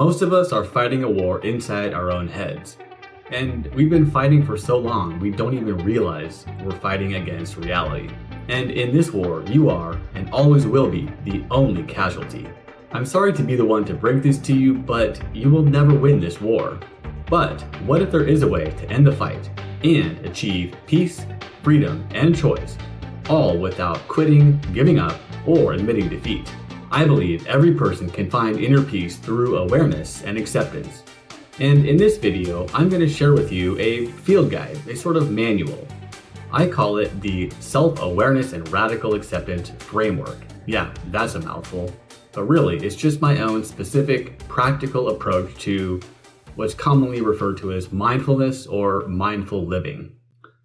Most of us are fighting a war inside our own heads. And we've been fighting for so long, we don't even realize we're fighting against reality. And in this war, you are, and always will be, the only casualty. I'm sorry to be the one to break this to you, but you will never win this war. But what if there is a way to end the fight and achieve peace, freedom, and choice, all without quitting, giving up, or admitting defeat? I believe every person can find inner peace through awareness and acceptance. And in this video, I'm going to share with you a field guide, a sort of manual. I call it the Self-Awareness and Radical Acceptance Framework. Yeah, that's a mouthful. But really, it's just my own specific, practical approach to what's commonly referred to as mindfulness or mindful living.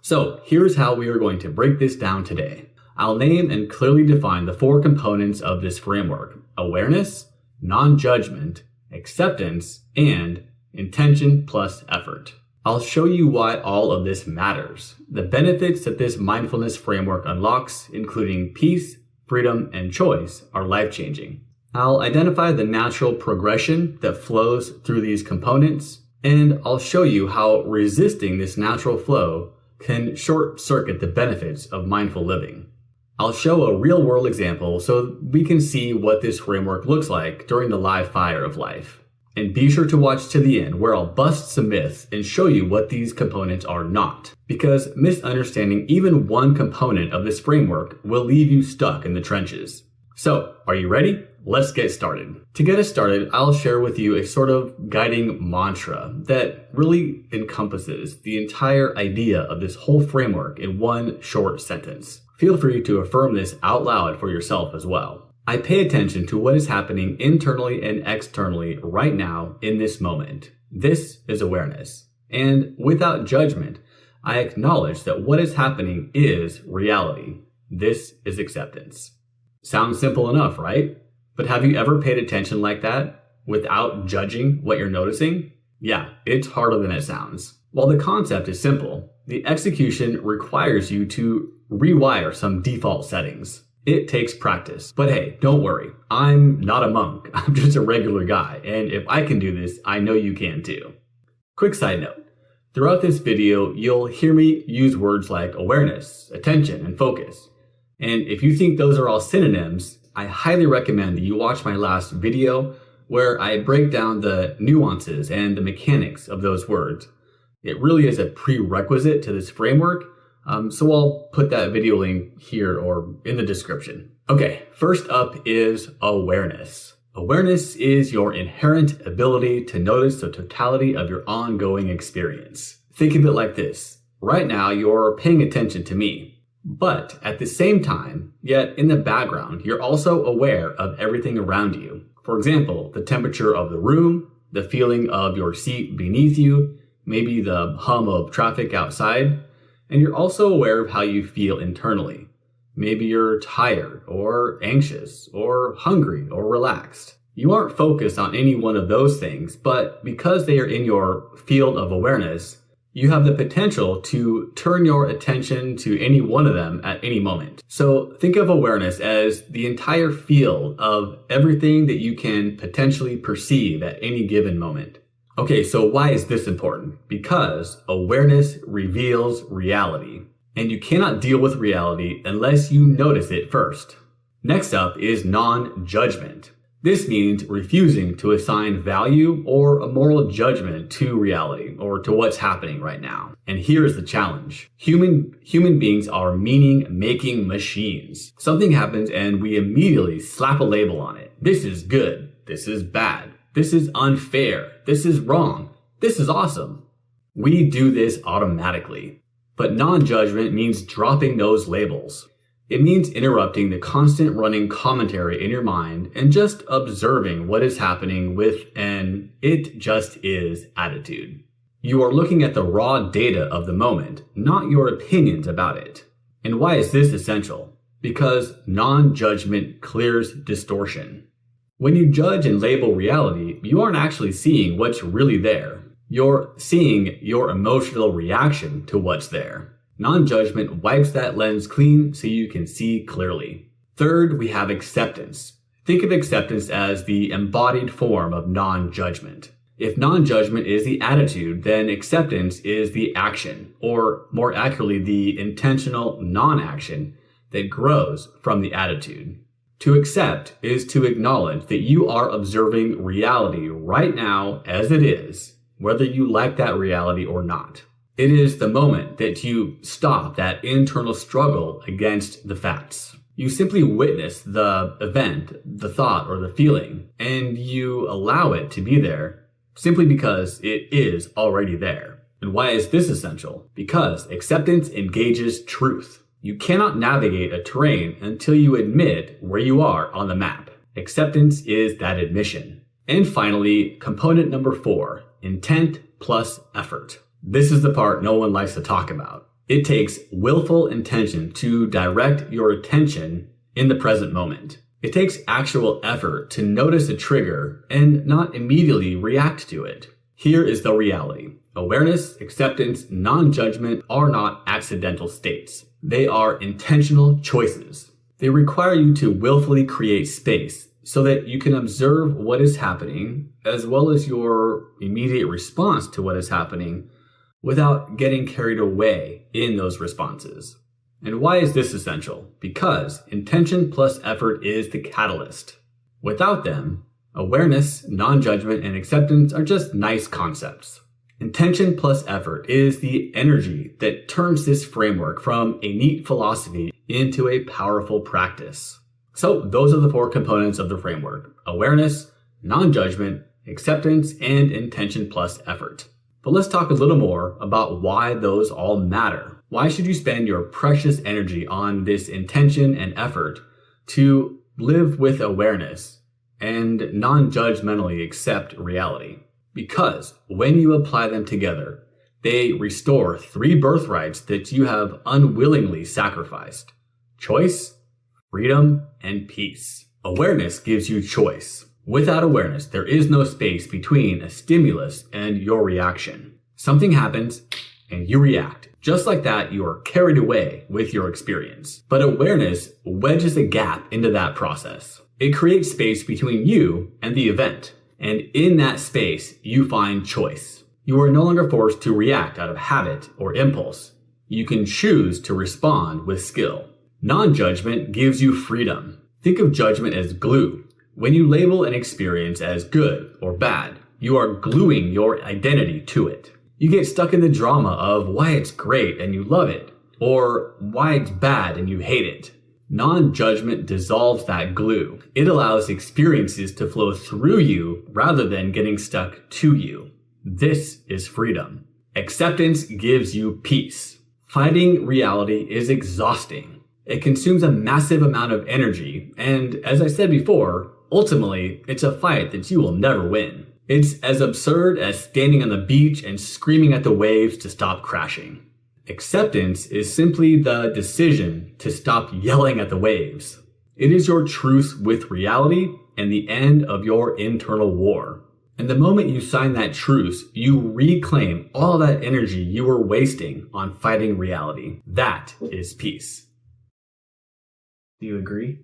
So here's how we are going to break this down today. I'll name and clearly define the four components of this framework: awareness, non-judgment, acceptance, and intention plus effort. I'll show you why all of this matters, the benefits that this mindfulness framework unlocks, including peace, freedom, and choice, are life-changing. I'll identify the natural progression that flows through these components, and I'll show you how resisting this natural flow can short-circuit the benefits of mindful living. I'll show a real-world example so we can see what this framework looks like during the live fire of life. And be sure to watch to the end, where I'll bust some myths and show you what these components are not. Because misunderstanding even one component of this framework will leave you stuck in the trenches. So, are you ready? Let's get started. To get us started, I'll share with you a sort of guiding mantra that really encompasses the entire idea of this whole framework in one short sentence. Feel free to affirm this out loud for yourself as well. I pay attention to what is happening internally and externally right now in this moment. This is awareness. And without judgment, I acknowledge that what is happening is reality. This is acceptance. Sounds simple enough, right? But have you ever paid attention like that without judging what you're noticing? Yeah, it's harder than it sounds. While the concept is simple, the execution requires you to rewire some default settings. It takes practice. But hey, don't worry. I'm not a monk. I'm just a regular guy. And if I can do this, I know you can too. Quick side note. Throughout this video, you'll hear me use words like awareness, attention, and focus. And if you think those are all synonyms, I highly recommend that you watch my last video where I break down the nuances and the mechanics of those words. It really is a prerequisite to this framework. So I'll put that video link here or in the description. Okay, first up is awareness. Awareness is your inherent ability to notice the totality of your ongoing experience. Think of it like this. Right now, you're paying attention to me, but at the same time, yet in the background, you're also aware of everything around you. For example, the temperature of the room, the feeling of your seat beneath you, maybe the hum of traffic outside. And you're also aware of how you feel internally. Maybe you're tired or anxious or hungry or relaxed. You aren't focused on any one of those things, but because they are in your field of awareness, you have the potential to turn your attention to any one of them at any moment. So think of awareness as the entire field of everything that you can potentially perceive at any given moment. Okay, so why is this important? Because awareness reveals reality, and you cannot deal with reality unless you notice it first. Next up is non-judgment. This means refusing to assign value or a moral judgment to reality or to what's happening right now. And here's the challenge. Human beings are meaning-making machines. Something happens and we immediately slap a label on it. This is good. This is bad. This is unfair. This is wrong. This is awesome. We do this automatically. But non-judgment means dropping those labels. It means interrupting the constant running commentary in your mind and just observing what is happening with an "it just is" attitude. You are looking at the raw data of the moment, not your opinions about it. And why is this essential? Because non-judgment clears distortion. When you judge and label reality, you aren't actually seeing what's really there. You're seeing your emotional reaction to what's there. Non-judgment wipes that lens clean so you can see clearly. Third, we have acceptance. Think of acceptance as the embodied form of non-judgment. If non-judgment is the attitude, then acceptance is the action, or more accurately, the intentional non-action that grows from the attitude. To accept is to acknowledge that you are observing reality right now as it is, whether you like that reality or not. It is the moment that you stop that internal struggle against the facts. You simply witness the event, the thought, or the feeling, and you allow it to be there simply because it is already there. And why is this essential? Because acceptance engages truth. You cannot navigate a terrain until you admit where you are on the map. Acceptance is that admission. And finally, component number 4, intent plus effort. This is the part no one likes to talk about. It takes willful intention to direct your attention in the present moment. It takes actual effort to notice a trigger and not immediately react to it. Here is the reality. Awareness, acceptance, non-judgment are not accidental states. They are intentional choices. They require you to willfully create space so that you can observe what is happening as well as your immediate response to what is happening without getting carried away in those responses. And why is this essential? Because intention plus effort is the catalyst. Without them, awareness, non-judgment, and acceptance are just nice concepts. Intention plus effort is the energy that turns this framework from a neat philosophy into a powerful practice. So those are the 4 components of the framework: awareness, non-judgment, acceptance, and intention plus effort. But let's talk a little more about why those all matter. Why should you spend your precious energy on this intention and effort to live with awareness and non-judgmentally accept reality? Because when you apply them together, they restore 3 birthrights that you have unwillingly sacrificed: choice, freedom, and peace. Awareness gives you choice. Without awareness, there is no space between a stimulus and your reaction. Something happens and you react. Just like that, you are carried away with your experience. But awareness wedges a gap into that process. It creates space between you and the event. And in that space, you find choice. You are no longer forced to react out of habit or impulse. You can choose to respond with skill. Non-judgment gives you freedom. Think of judgment as glue. When you label an experience as good or bad, you are gluing your identity to it. You get stuck in the drama of why it's great and you love it, or why it's bad and you hate it. Non-judgment dissolves that glue. It allows experiences to flow through you rather than getting stuck to you. This is freedom. Acceptance gives you peace. Fighting reality is exhausting. It consumes a massive amount of energy, and as I said before, ultimately, it's a fight that you will never win. It's as absurd as standing on the beach and screaming at the waves to stop crashing. Acceptance is simply the decision to stop yelling at the waves. It is your truce with reality and the end of your internal war. And the moment you sign that truce, you reclaim all that energy you were wasting on fighting reality. That is peace. Do you agree?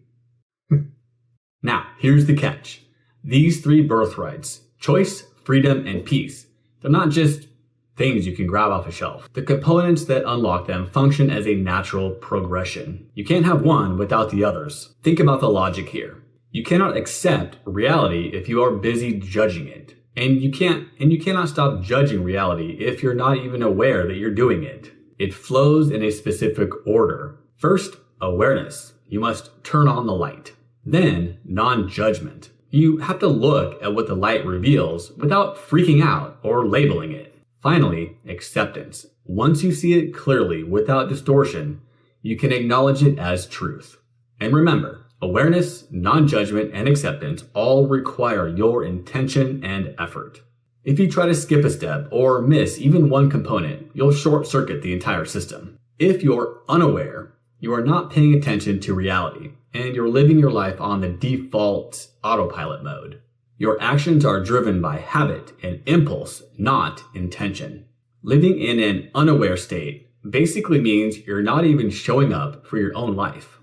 Now, here's the catch. These 3 birthrights, choice, freedom, and peace, they're not just things you can grab off a shelf. The components that unlock them function as a natural progression. You can't have one without the others. Think about the logic here. You cannot accept reality if you are busy judging it. And you cannot stop judging reality if you're not even aware that you're doing it. It flows in a specific order. First, awareness. You must turn on the light. Then, non-judgment. You have to look at what the light reveals without freaking out or labeling it. Finally, acceptance. Once you see it clearly without distortion, you can acknowledge it as truth. And remember, awareness, non-judgment, and acceptance all require your intention and effort. If you try to skip a step or miss even one component, you'll short-circuit the entire system. If you're unaware, you are not paying attention to reality, and you're living your life on the default autopilot mode. Your actions are driven by habit and impulse, not intention. Living in an unaware state basically means you're not even showing up for your own life.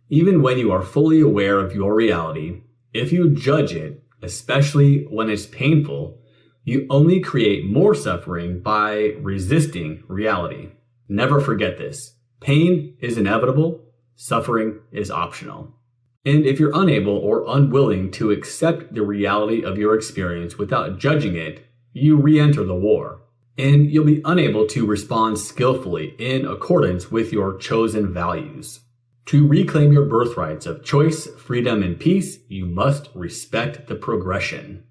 Even when you are fully aware of your reality, If you judge it, especially when it's painful, you only create more suffering by resisting reality. Never forget this. Pain is inevitable, suffering is optional. And if you're unable or unwilling to accept the reality of your experience without judging it, you re-enter the war. And you'll be unable to respond skillfully in accordance with your chosen values. To reclaim your birthrights of choice, freedom, and peace, you must respect the progression.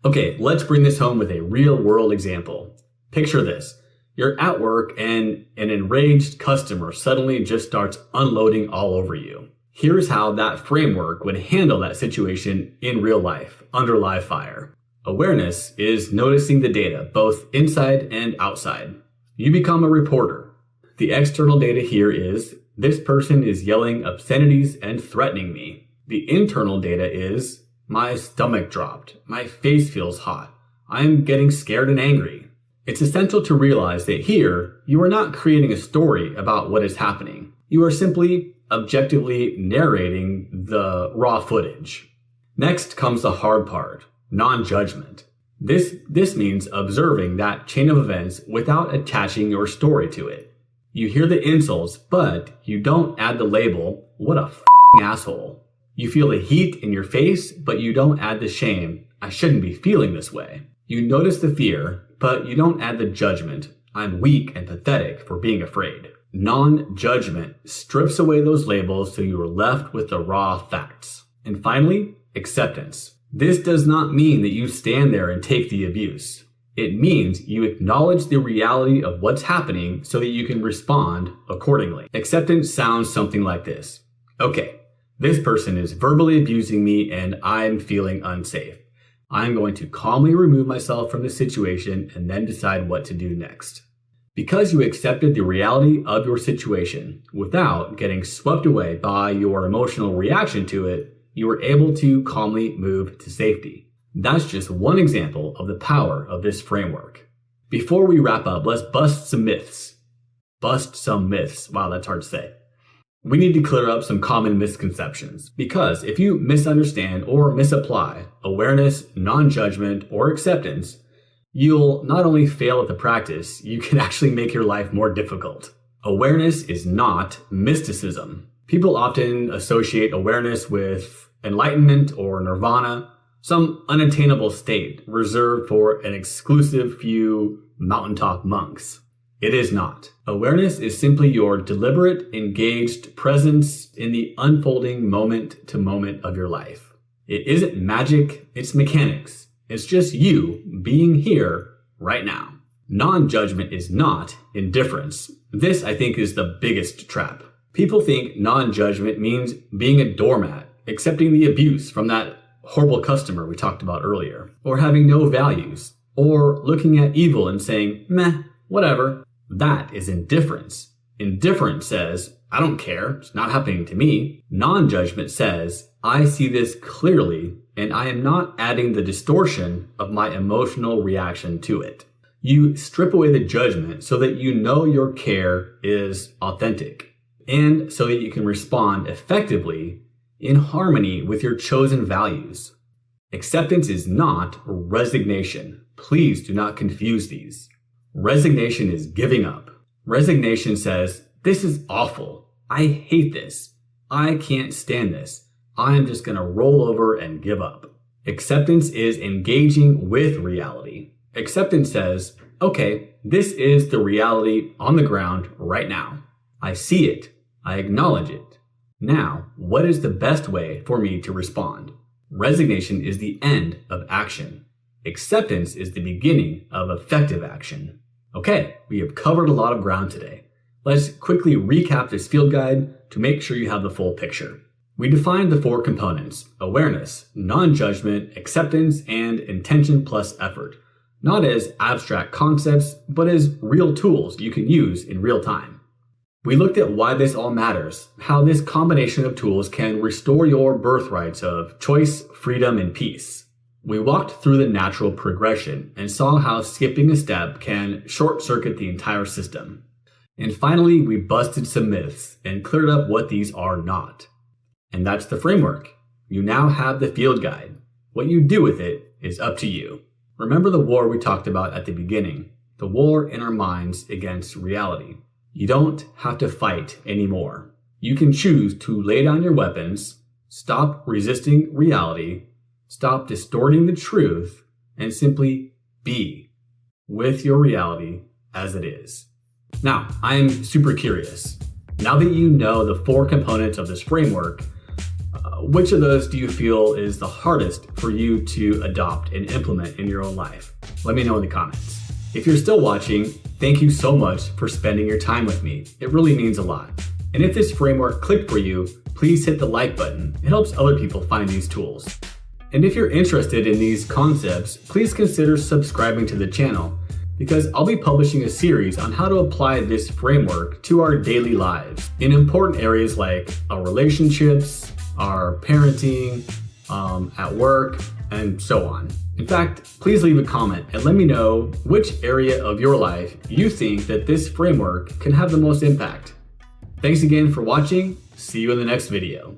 Okay, let's bring this home with a real-world example. Picture this. You're at work and an enraged customer suddenly just starts unloading all over you. Here's how that framework would handle that situation in real life, under live fire. Awareness is noticing the data, both inside and outside. You become a reporter. The external data here is, this person is yelling obscenities and threatening me. The internal data is, my stomach dropped, my face feels hot, I'm getting scared and angry. It's essential to realize that here, you are not creating a story about what is happening. You are simply objectively narrating the raw footage. Next comes the hard part, non-judgment. This means observing that chain of events without attaching your story to it. You hear the insults, but you don't add the label, what a f***ing asshole. You feel the heat in your face, but you don't add the shame, I shouldn't be feeling this way. You notice the fear, but you don't add the judgment, I'm weak and pathetic for being afraid. Non-judgment strips away those labels so you are left with the raw facts. And finally, acceptance. This does not mean that you stand there and take the abuse. It means you acknowledge the reality of what's happening so that you can respond accordingly. Acceptance sounds something like this. Okay, this person is verbally abusing me and I'm feeling unsafe. I'm going to calmly remove myself from the situation and then decide what to do next. Because you accepted the reality of your situation without getting swept away by your emotional reaction to it, you were able to calmly move to safety. That's just one example of the power of this framework. Before we wrap up, let's bust some myths. Bust some myths. Wow, that's hard to say. We need to clear up some common misconceptions, because if you misunderstand or misapply awareness, non-judgment, or acceptance, you'll not only fail at the practice, you can actually make your life more difficult. Awareness is not mysticism. People often associate awareness with enlightenment or nirvana, some unattainable state reserved for an exclusive few mountaintop monks. It is not. Awareness is simply your deliberate, engaged presence in the unfolding moment to moment of your life. It isn't magic, it's mechanics. It's just you being here right now. Non-judgment is not indifference. This, I think, is the biggest trap. People think non-judgment means being a doormat, accepting the abuse from that horrible customer we talked about earlier, or having no values, or looking at evil and saying, meh, whatever. That is indifference. Indifference says, I don't care, it's not happening to me. Non-judgment says, I see this clearly, and I am not adding the distortion of my emotional reaction to it. You strip away the judgment so that you know your care is authentic, and so that you can respond effectively in harmony with your chosen values. Acceptance is not resignation. Please do not confuse these. Resignation is giving up. Resignation says, this is awful. I hate this. I can't stand this. I'm just going to roll over and give up. Acceptance is engaging with reality. Acceptance says, okay, this is the reality on the ground right now. I see it. I acknowledge it. Now, what is the best way for me to respond? Resignation is the end of action. Acceptance is the beginning of effective action. Okay, we have covered a lot of ground today. Let's quickly recap this field guide to make sure you have the full picture. We defined the 4 components: awareness, non-judgment, acceptance, and intention plus effort. Not as abstract concepts, but as real tools you can use in real time. We looked at why this all matters, how this combination of tools can restore your birthrights of choice, freedom, and peace. We walked through the natural progression and saw how skipping a step can short-circuit the entire system. And finally, we busted some myths and cleared up what these are not. And that's the framework. You now have the field guide. What you do with it is up to you. Remember the war we talked about at the beginning, the war in our minds against reality. You don't have to fight anymore. You can choose to lay down your weapons, stop resisting reality, stop distorting the truth, and simply be with your reality as it is. Now, I'm super curious. Now that you know the 4 components of this framework, which of those do you feel is the hardest for you to adopt and implement in your own life? Let me know in the comments. If you're still watching, thank you so much for spending your time with me. It really means a lot. And if this framework clicked for you, please hit the like button. It helps other people find these tools. And if you're interested in these concepts, please consider subscribing to the channel, because I'll be publishing a series on how to apply this framework to our daily lives in important areas like our relationships, our parenting, at work, and so on. In fact, please leave a comment and let me know which area of your life you think that this framework can have the most impact. Thanks again for watching. See you in the next video.